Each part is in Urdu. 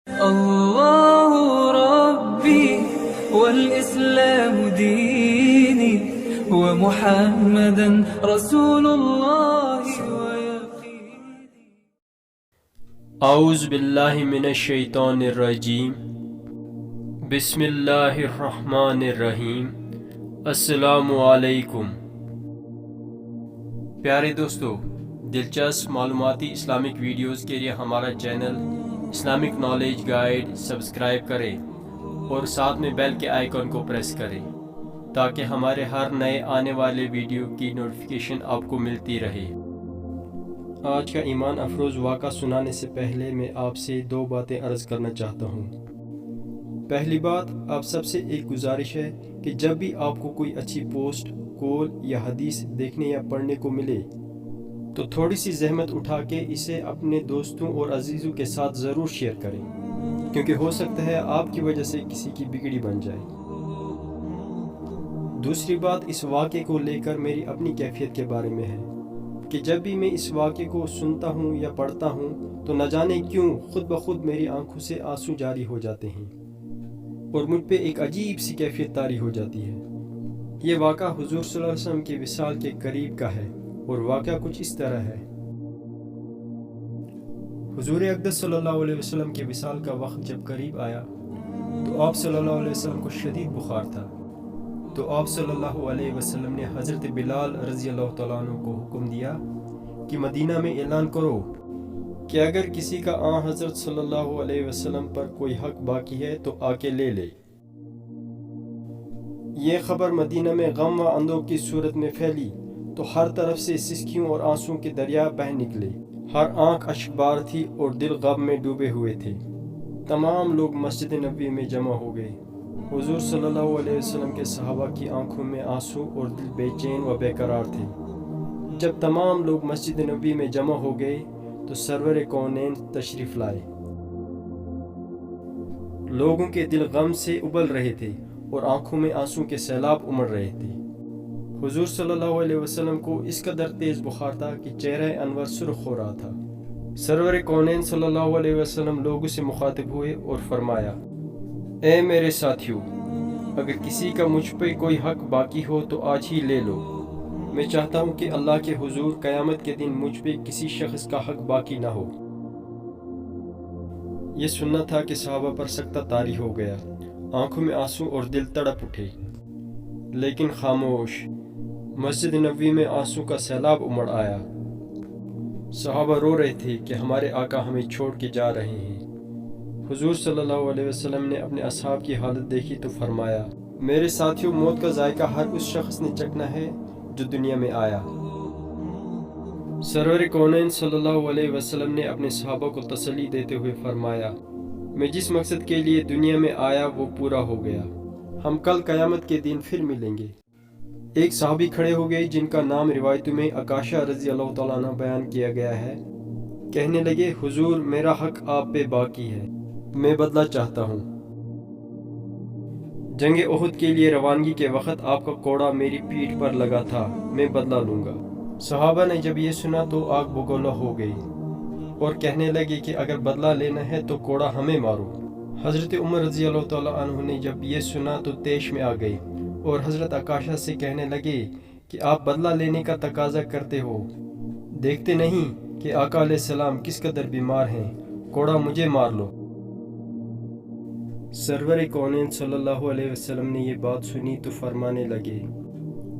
الله ربي والإسلام ديني ومحمدا رسول الله ويقيني. اعوذ باللہ من الشیطان الرجیم، بسم اللہ الرحمن الرحیم۔ السلام علیکم پیارے دوستو، دلچسپ معلوماتی اسلامک ویڈیوز کے لیے ہمارا channel Islamic knowledge guide subscribe کریں اور ساتھ میں بیل کے آئیکن کو پریس کریں تاکہ ہمارے ہر نئے آنے والے ویڈیو کی نوٹیفیکیشن آپ کو ملتی رہے۔ آج کا ایمان افروز واقعہ سنانے سے پہلے میں آپ سے دو باتیں عرض کرنا چاہتا ہوں۔ پہلی بات، آپ سب سے ایک گزارش ہے کہ جب بھی آپ کو کوئی اچھی پوسٹ، کول یا حدیث دیکھنے یا پڑھنے کو ملے تو تھوڑی سی زحمت اٹھا کے اسے اپنے دوستوں اور عزیزوں کے ساتھ ضرور شیئر کریں، کیونکہ ہو سکتا ہے آپ کی وجہ سے کسی کی بگڑی بن جائے۔ دوسری بات، اس واقعے کو لے کر میری اپنی کیفیت کے بارے میں ہے کہ جب بھی میں اس واقعے کو سنتا ہوں یا پڑھتا ہوں تو نہ جانے کیوں خود بخود میری آنکھوں سے آنسو جاری ہو جاتے ہیں اور مجھ پہ ایک عجیب سی کیفیت طاری ہو جاتی ہے۔ یہ واقعہ حضور صلی اللہ علیہ وسلم کے وصال کے قریب کا ہے اور واقعہ کچھ اس طرح ہے۔ حضور اقدس صلی اللہ علیہ وسلم کے وصال کا وقت جب قریب آیا تو آپ صلی اللہ علیہ وسلم کو شدید بخار تھا، تو آپ صلی اللہ علیہ وسلم نے حضرت بلال رضی اللہ تعالیٰ عنہ کو حکم دیا کہ مدینہ میں اعلان کرو کہ اگر کسی کا آن حضرت صلی اللہ علیہ وسلم پر کوئی حق باقی ہے تو آ کے لے لے۔ یہ خبر مدینہ میں غم و اندوہ کی صورت میں پھیلی تو ہر طرف سے سسکیوں اور آنسوں کے دریا بہہ نکلے، ہر آنکھ اشکبار تھی اور دل غم میں ڈوبے ہوئے تھے۔ تمام لوگ مسجد نبوی میں جمع ہو گئے۔ حضور صلی اللہ علیہ وسلم کے صحابہ کی آنکھوں میں آنسو اور دل بے چین و بے قرار تھے۔ جب تمام لوگ مسجد نبوی میں جمع ہو گئے تو سرور کونین تشریف لائے۔ لوگوں کے دل غم سے ابل رہے تھے اور آنکھوں میں آنسو کے سیلاب امڑ رہے تھے۔ حضور صلی اللہ علیہ وسلم کو اس قدر تیز بخار تھا کہ چہرہ انور سرخ ہو رہا تھا۔ سرور کونین صلی اللہ علیہ وسلم لوگوں سے مخاطب ہوئے اور فرمایا، اے میرے ساتھیو، اگر کسی کا مجھ پہ کوئی حق باقی ہو تو آج ہی لے لو۔ میں چاہتا ہوں کہ اللہ کے حضور قیامت کے دن مجھ پہ کسی شخص کا حق باقی نہ ہو۔ یہ سننا تھا کہ صحابہ پر سکتہ طاری ہو گیا، آنکھوں میں آنسو اور دل تڑپ اٹھے، لیکن خاموش۔ مسجد نبوی میں آنسو کا سیلاب امڑ آیا۔ صحابہ رو رہے تھے کہ ہمارے آقا ہمیں چھوڑ کے جا رہے ہیں۔ حضور صلی اللہ علیہ وسلم نے اپنے اصحاب کی حالت دیکھی تو فرمایا، میرے ساتھیوں، موت کا ذائقہ ہر اس شخص نے چکھنا ہے جو دنیا میں آیا۔ سرور کونین صلی اللہ علیہ وسلم نے اپنے صحابہ کو تسلی دیتے ہوئے فرمایا، میں جس مقصد کے لیے دنیا میں آیا وہ پورا ہو گیا، ہم کل قیامت کے دن پھر ملیں گے۔ ایک صحابی کھڑے ہو گئے جن کا نام روایتوں میں عکاشہ رضی اللہ تعالیٰ عنہ بیان کیا گیا ہے۔ کہنے لگے، حضور، میرا حق آپ پہ باقی ہے، میں بدلہ چاہتا ہوں۔ جنگ احد کے لیے روانگی کے وقت آپ کا کوڑا میری پیٹھ پر لگا تھا، میں بدلہ لوں گا۔ صحابہ نے جب یہ سنا تو آگ بگولا ہو گئی اور کہنے لگے کہ اگر بدلہ لینا ہے تو کوڑا ہمیں مارو۔ حضرت عمر رضی اللہ تعالیٰ عنہ نے جب یہ سنا تو طیش میں آ گئی اور حضرت عکاشہ سے کہنے لگے کہ آپ بدلہ لینے کا تقاضا کرتے ہو، دیکھتے نہیں کہ آقا علیہ السلام کس قدر بیمار ہیں، کوڑا مجھے مار لو۔ سرور کونین صلی اللہ علیہ وسلم نے یہ بات سنی تو فرمانے لگے،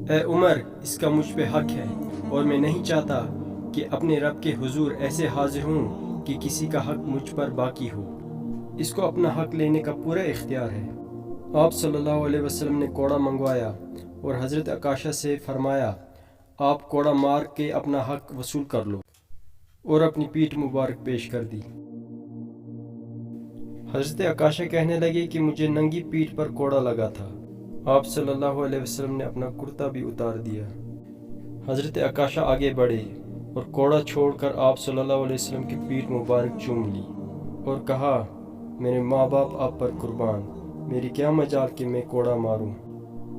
اے عمر، اس کا مجھ پہ حق ہے اور میں نہیں چاہتا کہ اپنے رب کے حضور ایسے حاضر ہوں کہ کسی کا حق مجھ پر باقی ہو۔ اس کو اپنا حق لینے کا پورا اختیار ہے۔ آپ صلی اللہ علیہ وسلم نے کوڑا منگوایا اور حضرت عکاشہ سے فرمایا، آپ کوڑا مار کے اپنا حق وصول کر لو، اور اپنی پیٹھ مبارک پیش کر دی۔ حضرت عکاشہ کہنے لگے کہ مجھے ننگی پیٹھ پر کوڑا لگا تھا۔ آپ صلی اللہ علیہ وسلم نے اپنا کرتا بھی اتار دیا۔ حضرت عکاشہ آگے بڑھے اور کوڑا چھوڑ کر آپ صلی اللہ علیہ وسلم کی پیٹھ مبارک چوم لی اور کہا، میرے ماں باپ آپ پر قربان، میری کیا مجال کہ میں کوڑا ماروں،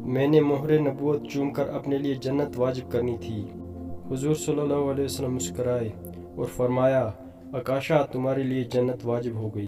میں نے مہر نبوت چوم کر اپنے لیے جنت واجب کرنی تھی۔ حضور صلی اللہ علیہ وسلم مسکرائے اور فرمایا، عکاشہ، تمہارے لیے جنت واجب ہو گئی۔